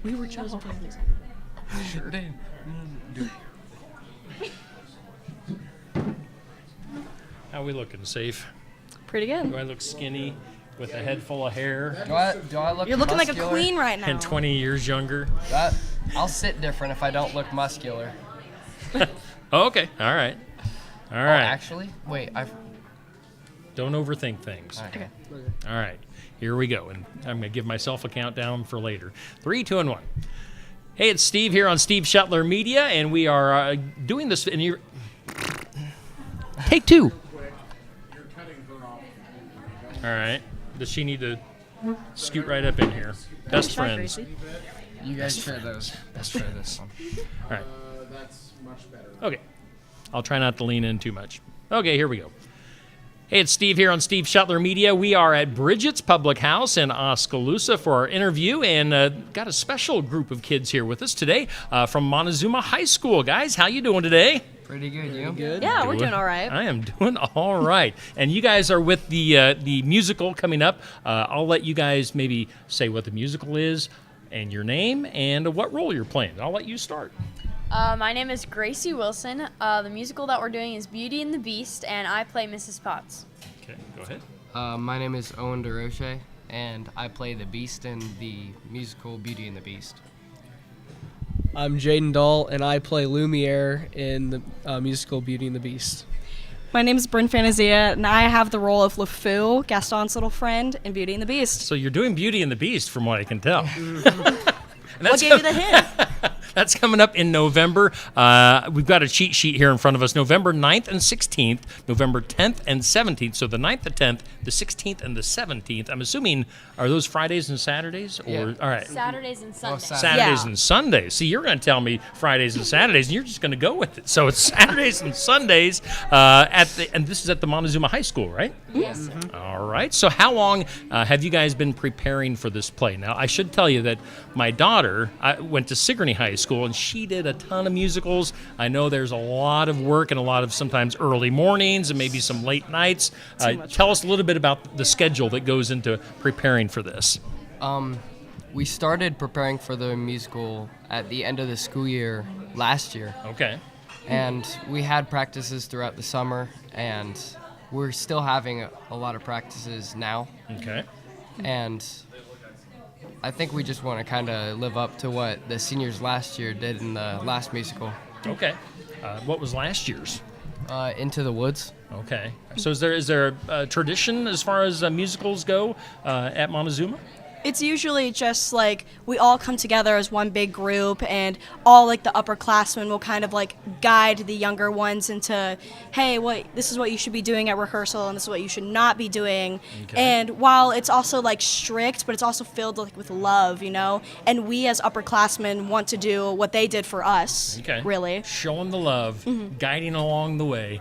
We were chosen for a reason. Sure. How we looking? Safe? Pretty good. Do I look skinny with a head full of hair Do I look You're looking like a muscular? queen right now. and 20 years younger? I'll sit different if I don't look muscular. Oh, okay. All right. All Oh, right. actually, wait. Don't overthink things. Okay. All right. Here we go. And I'm going to give myself a countdown for later. 3, 2, and 1. Hey, it's Steve here on Steve Shuttler Media, and we are doing this in your... Take 2. All right. Does she need to scoot right up in here? Best friends. Gracie. You guys share those. Let's try this one. All right. That's much better. Okay. I'll try not to lean in too much. Okay, here we go. Hey, it's Steve here on Steve Shuttler Media. We are at Bridget's Public House in Oskaloosa for our interview, and got a special group of kids here with us today from Montezuma High School. Guys, how you doing today? Pretty good. You? Good. Yeah, we're doing all right. I am doing all right. And you guys are with the musical coming up. I'll let you guys maybe say what the musical is and your name and what role you're playing. I'll let you start. My name is Gracie Wilson. The musical that we're doing is Beauty and the Beast, and I play Mrs. Potts. Okay, go ahead. My name is Owen DeRoche, and I play the Beast in the musical Beauty and the Beast. I'm Jaden Dahl, and I play Lumiere in the musical Beauty and the Beast. My name is Bryn Fantasia, and I have the role of LeFou, Gaston's little friend, in Beauty and the Beast. So you're doing Beauty and the Beast, from what I can tell. What gave you the hint? That's coming up in November. We've got a cheat sheet here in front of us. November 9th and 16th, November 10th and 17th. So the 9th, the 10th, the 16th, and the 17th. I'm assuming, are those Fridays and Saturdays? Or Yeah. all right. Saturdays and Sundays. Saturdays Yeah. and Sundays. See, you're going to tell me Fridays and Saturdays, and you're just going to go with it. So it's Saturdays and Sundays and this is at the Montezuma High School, right? Yes, sir. All right. So how long have you guys been preparing for this play? Now, I should tell you that my daughter went to Sigourney High School, and she did a ton of musicals. I know there's a lot of work and a lot of sometimes early mornings and maybe some late nights. Tell us a little bit about the schedule that goes into preparing for this. We started preparing for the musical at the end of the school year last year, Okay. and we had practices throughout the summer, and we're still having a lot of practices now. Okay. And I think we just want to kind of live up to what the seniors last year did in the last musical, Okay. What was last year's? Into the Woods. Okay. So is there a tradition as far as musicals go at Montezuma? It's usually just like we all come together as one big group, and all like the upperclassmen will kind of like guide the younger ones into, hey, this is what you should be doing at rehearsal, and this is what you should not be doing. Okay. And while it's also like strict, but it's also filled like with love, you know. And we as upperclassmen want to do what they did for us. Okay. Really. Showing the love, guiding along the way.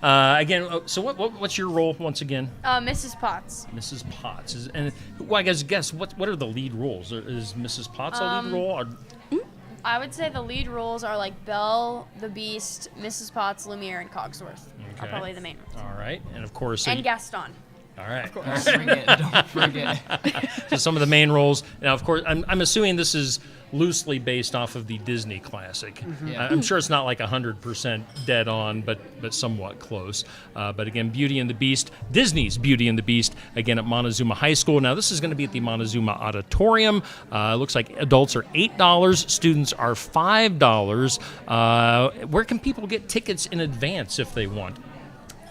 Again, so what's your role once again? Mrs. Potts. Mrs. Potts. Well, I guess what are the lead roles? Is Mrs. Potts a lead role? Or, I would say the lead roles are like Belle, the Beast, Mrs. Potts, Lumiere, and Cogsworth are Okay. probably the main ones. all right, and of course. And Gaston. All right. Don't forget. So some of the main roles. Now, of course, I'm assuming this is loosely based off of the Disney classic. Yeah. I'm sure it's not like 100% dead on, but somewhat close. But again, Beauty and the Beast, Disney's Beauty and the Beast, again at Montezuma High School. Now, this is going to be at the Montezuma Auditorium. Looks like adults are $8, students are $5. Where can people get tickets in advance if they want?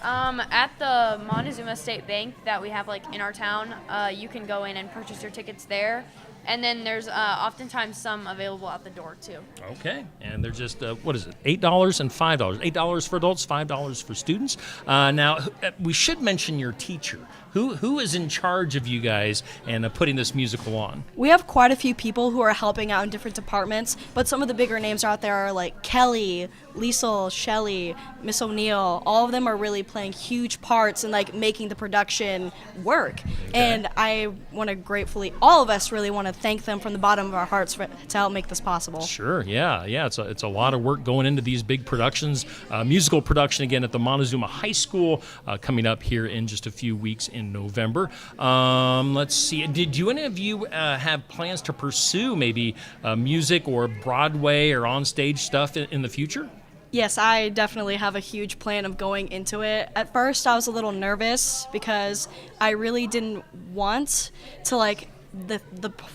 At the Montezuma State Bank that we have like in our town, you can go in and purchase your tickets there. And then there's oftentimes some available at the door too. Okay, and they're just, what is it, $8 and $5. $8 for adults, $5 for students. Now, we should mention your teacher. Who is in charge of you guys and putting this musical on? We have quite a few people who are helping out in different departments, but some of the bigger names out there are like Kelly, Liesel, Shelley, Miss O'Neill. All of them are really playing huge parts in like making the production work. And I want to all of us really want to to thank them from the bottom of our hearts to help make this possible. Sure, yeah. It's a lot of work going into these big productions. Musical production again at the Montezuma High School coming up here in just a few weeks in November. Let's see. Do any of you have plans to pursue maybe music or Broadway or on-stage stuff in the future? Yes, I definitely have a huge plan of going into it. At first, I was a little nervous because I really didn't want to, like, the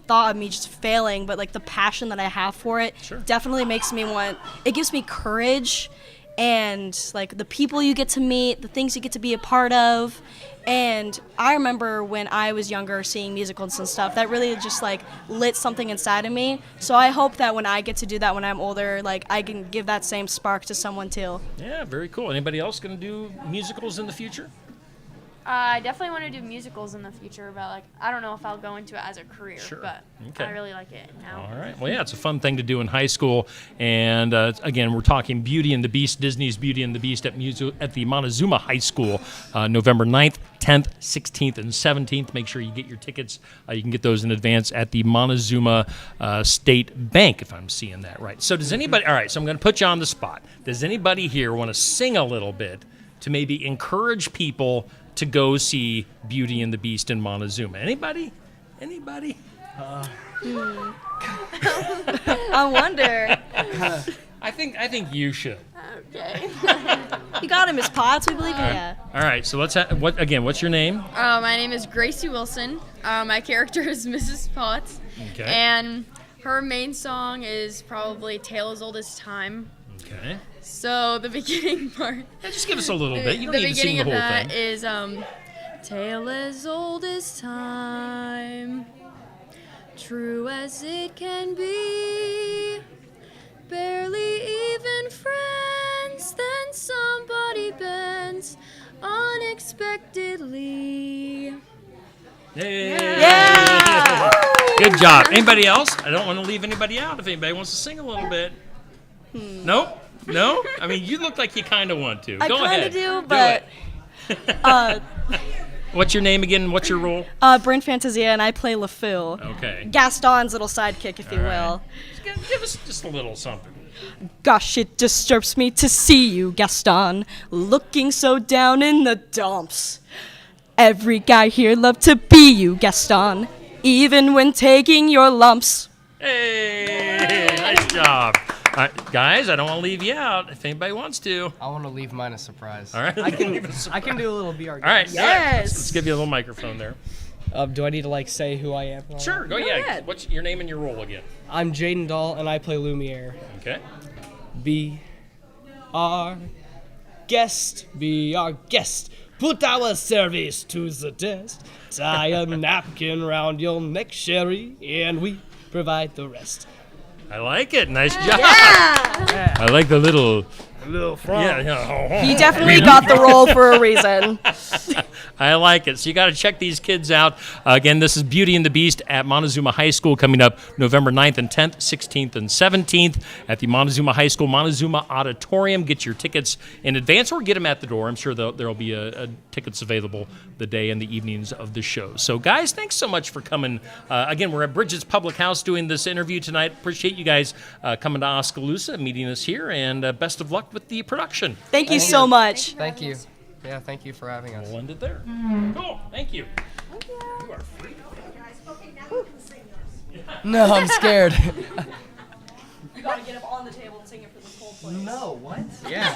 thought of me just failing, but, like, the passion that I have for it definitely makes me it gives me courage, and, like, the people you get to meet, the things you get to be a part of. And I remember when I was younger seeing musicals and stuff, that really just like lit something inside of me. So I hope that when I get to do that when I'm older, like I can give that same spark to someone too. Yeah, very cool. Anybody else going to do musicals in the future? I definitely want to do musicals in the future, but like I don't know if I'll go into it as a career. But Okay. I really like it now. All right. Well, yeah, it's a fun thing to do in high school. And again, we're talking Beauty and the Beast, Disney's Beauty and the Beast at the Montezuma High School, November 9th, 10th, 16th, and 17th. Make sure you get your tickets. You can get those in advance at the Montezuma State Bank, if I'm seeing that right. So does anybody, all right, so I'm going to put you on the spot. Does anybody here want to sing a little bit to maybe encourage people to go see Beauty and the Beast in Montezuma? Anybody? I wonder. I think you should. Okay. You got him, Miss Potts. We believe in you. All right. So let's what's your name? My name is Gracie Wilson. My character is Mrs. Potts. Okay. And her main song is probably Tale as Old as Time. Okay. So the beginning part. Yeah, just give us a little bit. You don't The need to sing beginning the of whole that thing. is Tale as old as time, true as it can be. Barely even friends, then somebody bends unexpectedly. Hey. Yeah. Good job. Anybody else? I don't want to leave anybody out if anybody wants to sing a little bit. Nope. No? I mean, you look like you kind of want to. I Go kind ahead. of do, Do but it. What's your name again? What's your role? Bryn Fantasia, and I play LeFou. Okay. Gaston's little sidekick, if you All right. will. Give us just a little something. Gosh, it disturbs me to see you, Gaston, looking so down in the dumps. Every guy here loved to be you, Gaston, even when taking your lumps. Hey, nice job. All right, guys, I don't want to leave you out if anybody wants to. I want to leave mine a surprise. All right. I can do a little BR. All right. Yes. Let's give you a little microphone there. Do I need to like say who I am? and all Sure. that? Go ahead. What's your name and your role again? I'm Jaden Dahl, and I play Lumiere. Okay. Be our guest. Be our guest. Put our service to the test. Tie a napkin round your neck, Sherry, and we provide the rest. I like it. Nice job. I like the little frog. Yeah. He definitely got the role for a reason. I like it. So you got to check these kids out. Again, this is Beauty and the Beast at Montezuma High School coming up November 9th and 10th, 16th and 17th at the Montezuma High School Montezuma Auditorium. Get your tickets in advance or get them at the door. I'm sure there will be tickets available the day and the evenings of the show. So, guys, thanks so much for coming. Again, we're at Bridget's Public House doing this interview tonight. Appreciate you guys coming to Oskaloosa, meeting us here, and best of luck with the production. Thank you so much. Thank you. Yeah, thank you for having us. We'll end it there. Cool. Thank you. You are free. No, I'm scared. You gotta get up on the table and sing it for the whole place. No, what? Yeah.